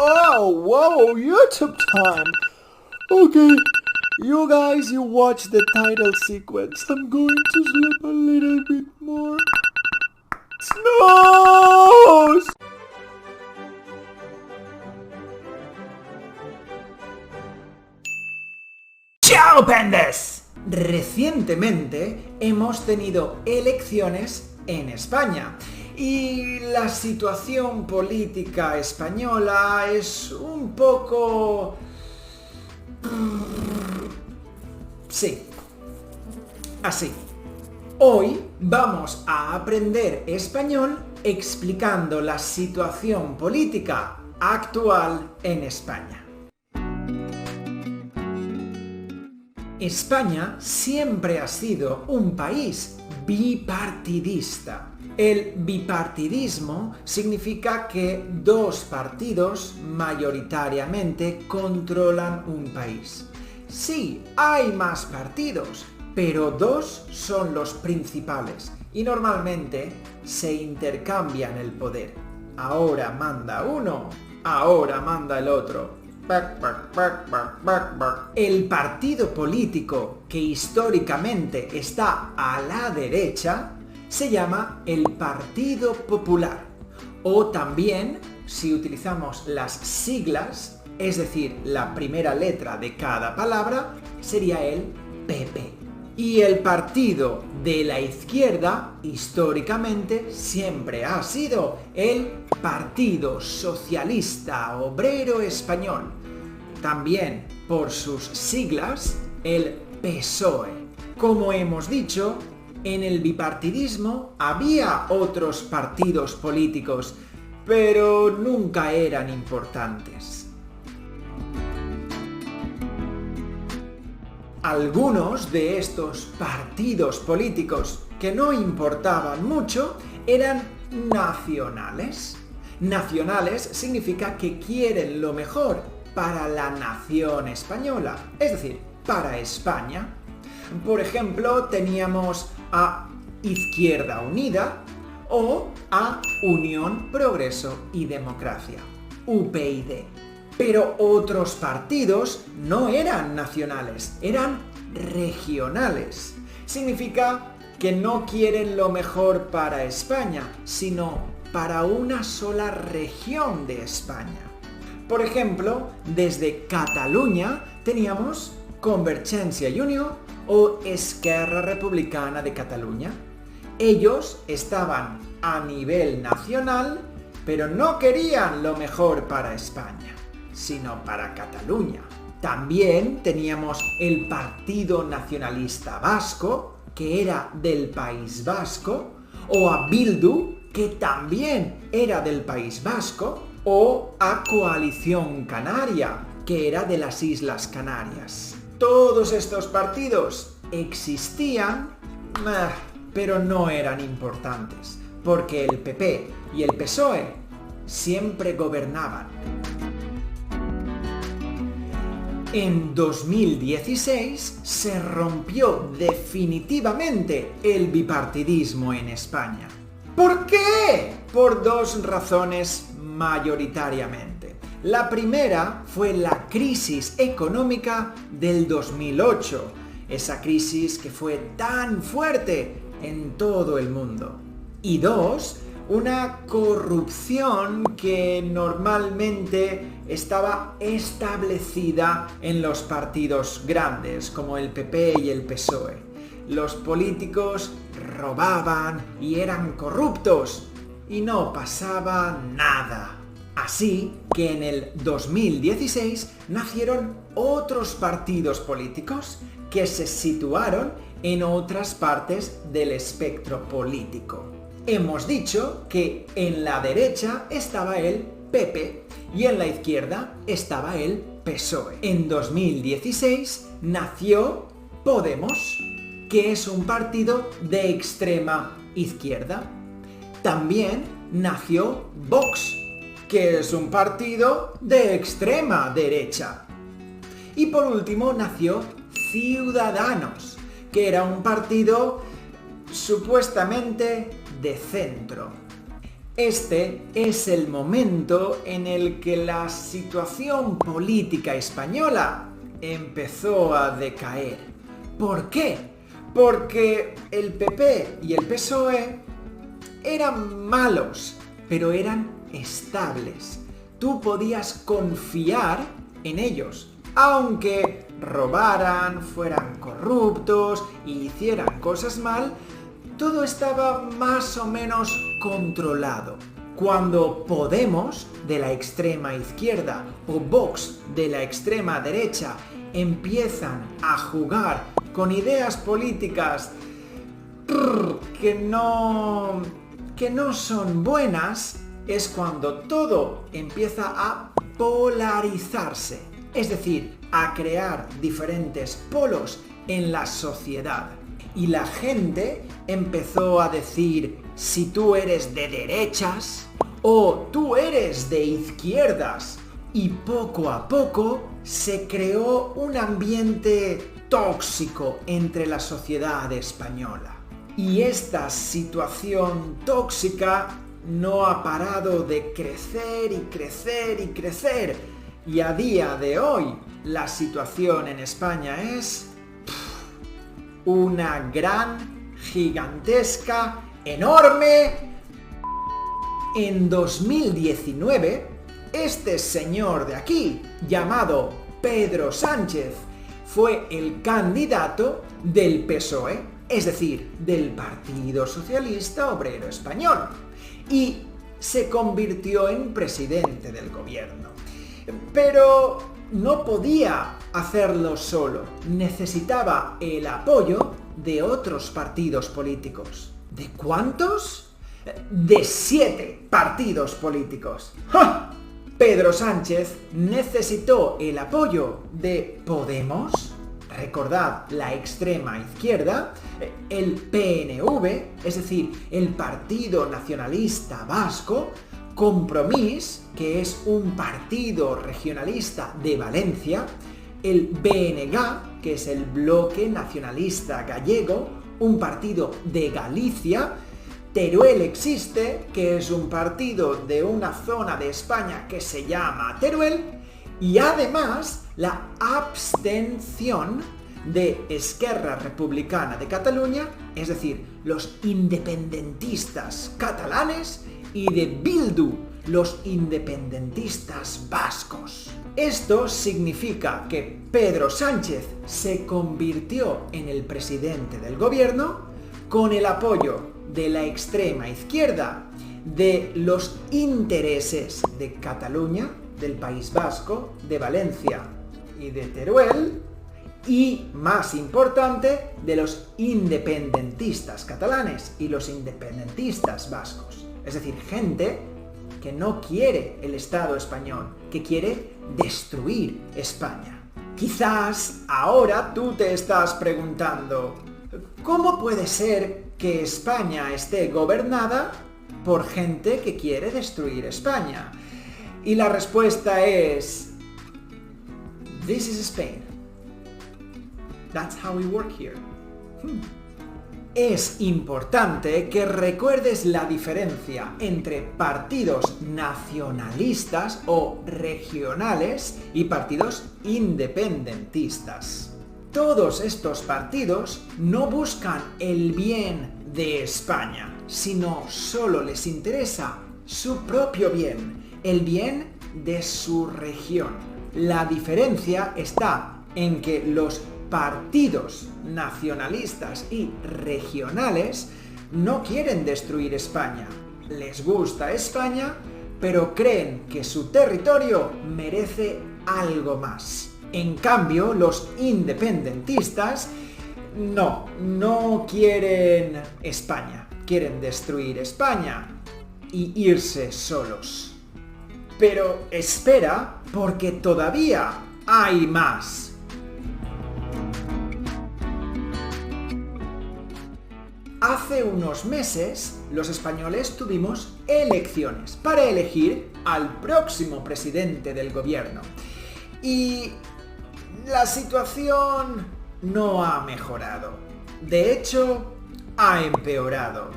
Oh, whoa, YouTube time. Okay, you guys, you watch the title sequence. I'm going to sleep a little bit more. Snooze! ¡Chao, pendes! Recientemente hemos tenido elecciones en España y la situación política española es un poco... Sí, así. Hoy vamos a aprender español explicando la situación política actual en España. España siempre ha sido un país bipartidista. El bipartidismo significa que dos partidos mayoritariamente controlan un país. Sí, hay más partidos, pero dos son los principales y normalmente se intercambian el poder. Ahora manda uno, ahora manda el otro. El partido político que históricamente está a la derecha se llama el Partido Popular. O también, si utilizamos las siglas, es decir, la primera letra de cada palabra, sería el PP. Y el partido de la izquierda, históricamente, siempre ha sido el Partido Socialista Obrero Español. También, por sus siglas, el PSOE. Como hemos dicho, en el bipartidismo había otros partidos políticos, pero nunca eran importantes. Algunos de estos partidos políticos que no importaban mucho eran nacionales. Nacionales significa que quieren lo mejor para la nación española, es decir, para España. Por ejemplo, teníamos a Izquierda Unida o a Unión, Progreso y Democracia, UPyD. Pero otros partidos no eran nacionales, eran regionales. Significa que no quieren lo mejor para España, sino para una sola región de España. Por ejemplo, desde Cataluña teníamos Convergència i Unió o Esquerra Republicana de Cataluña. Ellos estaban a nivel nacional, pero no querían lo mejor para España, sino para Cataluña. También teníamos el Partido Nacionalista Vasco, que era del País Vasco, o a Bildu, que también era del País Vasco, o a Coalición Canaria, que era de las Islas Canarias. Todos estos partidos existían, pero no eran importantes, porque el PP y el PSOE siempre gobernaban. En 2016 se rompió definitivamente el bipartidismo en España. ¿Por qué? Por dos razones mayoritariamente. La primera fue la crisis económica del 2008, esa crisis que fue tan fuerte en todo el mundo. Y dos, una corrupción que normalmente estaba establecida en los partidos grandes, como el PP y el PSOE. Los políticos robaban y eran corruptos y no pasaba nada. Así que en el 2016 nacieron otros partidos políticos que se situaron en otras partes del espectro político. Hemos dicho que en la derecha estaba el PP y en la izquierda estaba el PSOE. En 2016 nació Podemos, que es un partido de extrema izquierda. También nació Vox, que es un partido de extrema derecha. Y por último nació Ciudadanos, que era un partido supuestamente de centro. Este es el momento en el que la situación política española empezó a decaer. ¿Por qué? Porque el PP y el PSOE eran malos, pero eran estables. Tú podías confiar en ellos, aunque robaran, fueran corruptos y hicieran cosas mal, todo estaba más o menos controlado. Cuando Podemos, de la extrema izquierda, o Vox, de la extrema derecha, empiezan a jugar con ideas políticas que no son buenas, es cuando todo empieza a polarizarse, es decir, a crear diferentes polos en la sociedad. Y la gente empezó a decir si tú eres de derechas o tú eres de izquierdas. Y poco a poco se creó un ambiente tóxico entre la sociedad española. Y esta situación tóxica no ha parado de crecer y crecer y crecer. Y a día de hoy la situación en España es una gran, gigantesca, enorme. En 2019, este señor de aquí, llamado Pedro Sánchez, fue el candidato del PSOE, es decir, del Partido Socialista Obrero Español, y se convirtió en presidente del gobierno. Pero no podía hacerlo solo, necesitaba el apoyo de otros partidos políticos. ¿De cuántos? De 7 partidos políticos. ¡Ja! Pedro Sánchez necesitó el apoyo de Podemos, recordad, la extrema izquierda, el PNV, es decir, el Partido Nacionalista Vasco, Compromís, que es un partido regionalista de Valencia, el BNG, que es el Bloque Nacionalista Gallego, un partido de Galicia, Teruel existe, que es un partido de una zona de España que se llama Teruel, y además la abstención de Esquerra Republicana de Cataluña, es decir, los independentistas catalanes, y de Bildu, los independentistas vascos. Esto significa que Pedro Sánchez se convirtió en el presidente del gobierno con el apoyo de la extrema izquierda, de los intereses de Cataluña, del País Vasco, de Valencia y de Teruel, y, más importante, de los independentistas catalanes y los independentistas vascos. Es decir, gente que no quiere el Estado español, que quiere destruir España. Quizás ahora tú te estás preguntando, ¿cómo puede ser que España esté gobernada por gente que quiere destruir España? Y la respuesta es, this is Spain. That's how we work here. Es importante que recuerdes la diferencia entre partidos nacionalistas o regionales y partidos independentistas. Todos estos partidos no buscan el bien de España, sino solo les interesa su propio bien, el bien de su región. La diferencia está en que los partidos nacionalistas y regionales no quieren destruir España. Les gusta España, pero creen que su territorio merece algo más. En cambio, los independentistas no quieren España. Quieren destruir España y irse solos. Pero espera, porque todavía hay más. Hace unos meses, los españoles tuvimos elecciones para elegir al próximo presidente del gobierno. Y la situación no ha mejorado. De hecho, ha empeorado.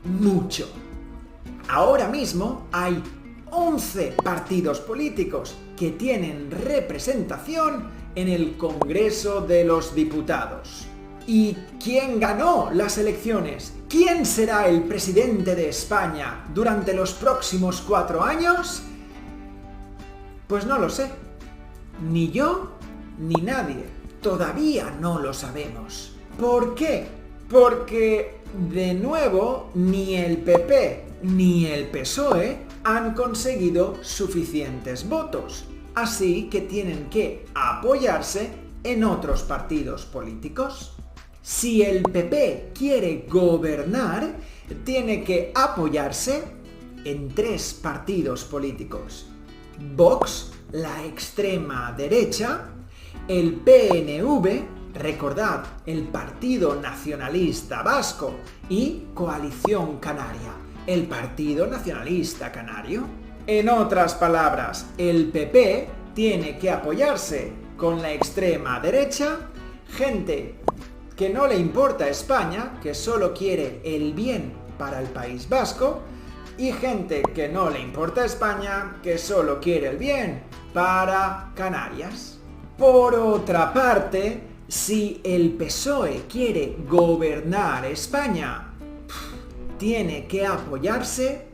Mucho. Ahora mismo hay 11 partidos políticos que tienen representación en el Congreso de los Diputados. ¿Y quién ganó las elecciones? ¿Quién será el presidente de España durante los próximos 4 años? Pues no lo sé. Ni yo, ni nadie. Todavía no lo sabemos. ¿Por qué? Porque, de nuevo, ni el PP ni el PSOE han conseguido suficientes votos. Así que tienen que apoyarse en otros partidos políticos. Si el PP quiere gobernar, tiene que apoyarse en 3 partidos políticos. Vox, la extrema derecha, el PNV, recordad, el Partido Nacionalista Vasco, y Coalición Canaria, el Partido Nacionalista Canario. En otras palabras, el PP tiene que apoyarse con la extrema derecha, gente que no le importa España, que solo quiere el bien para el País Vasco, y gente que no le importa España, que solo quiere el bien para Canarias. Por otra parte, si el PSOE quiere gobernar España, tiene que apoyarse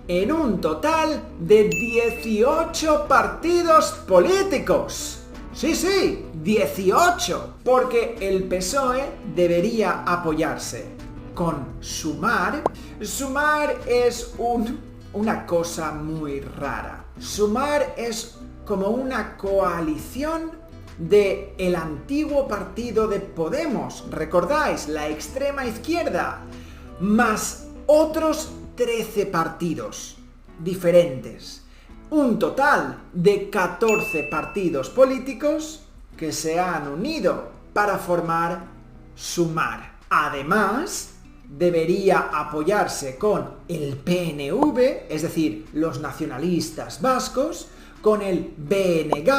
en un total de 18 partidos políticos. Sí, 18. Porque el PSOE debería apoyarse con Sumar. Sumar es una cosa muy rara. Sumar es como una coalición de el antiguo partido de Podemos, ¿recordáis? La extrema izquierda, más otros 13 partidos diferentes. Un total de 14 partidos políticos que se han unido para formar Sumar. Además, debería apoyarse con el PNV, es decir, los nacionalistas vascos, con el BNG,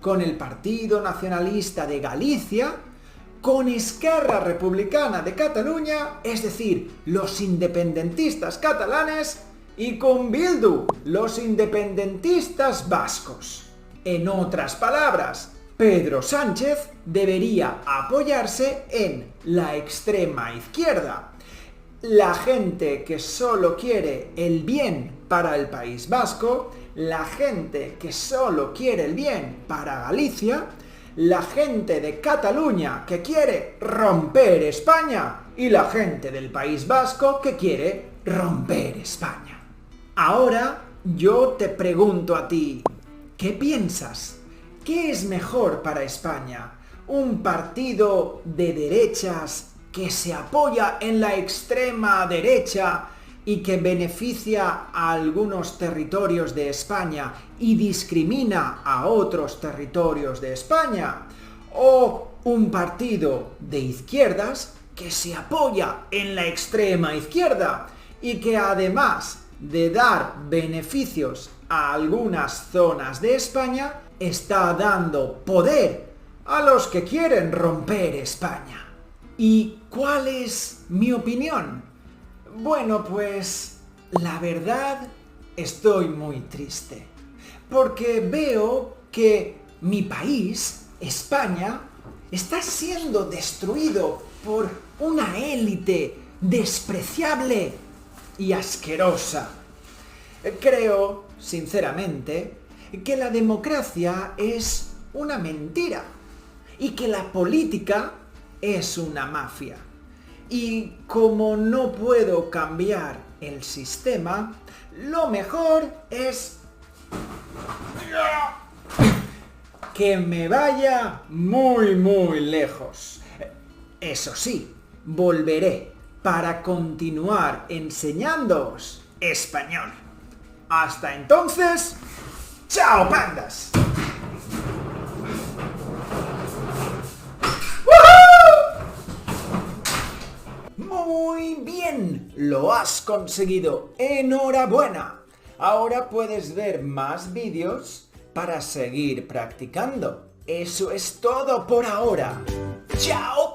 con el Partido Nacionalista de Galicia, con Esquerra Republicana de Cataluña, es decir, los independentistas catalanes, y con Bildu, los independentistas vascos. En otras palabras, Pedro Sánchez debería apoyarse en la extrema izquierda. La gente que solo quiere el bien para el País Vasco, la gente que solo quiere el bien para Galicia, la gente de Cataluña que quiere romper España y la gente del País Vasco que quiere romper España. Ahora yo te pregunto a ti, ¿qué piensas? ¿Qué es mejor para España? ¿Un partido de derechas que se apoya en la extrema derecha y que beneficia a algunos territorios de España y discrimina a otros territorios de España? ¿O un partido de izquierdas que se apoya en la extrema izquierda y que además de dar beneficios a algunas zonas de España, está dando poder a los que quieren romper España? ¿Y cuál es mi opinión? Bueno, pues la verdad estoy muy triste, porque veo que mi país, España, está siendo destruido por una élite despreciable y asquerosa. Creo, sinceramente, que la democracia es una mentira y que la política es una mafia. Y como no puedo cambiar el sistema, lo mejor es que me vaya muy, muy lejos. Eso sí, volveré para continuar enseñándoos español. Hasta entonces, ¡chao, pandas! Muy bien, lo has conseguido. ¡Enhorabuena! Ahora puedes ver más vídeos para seguir practicando. Eso es todo por ahora. ¡Chao!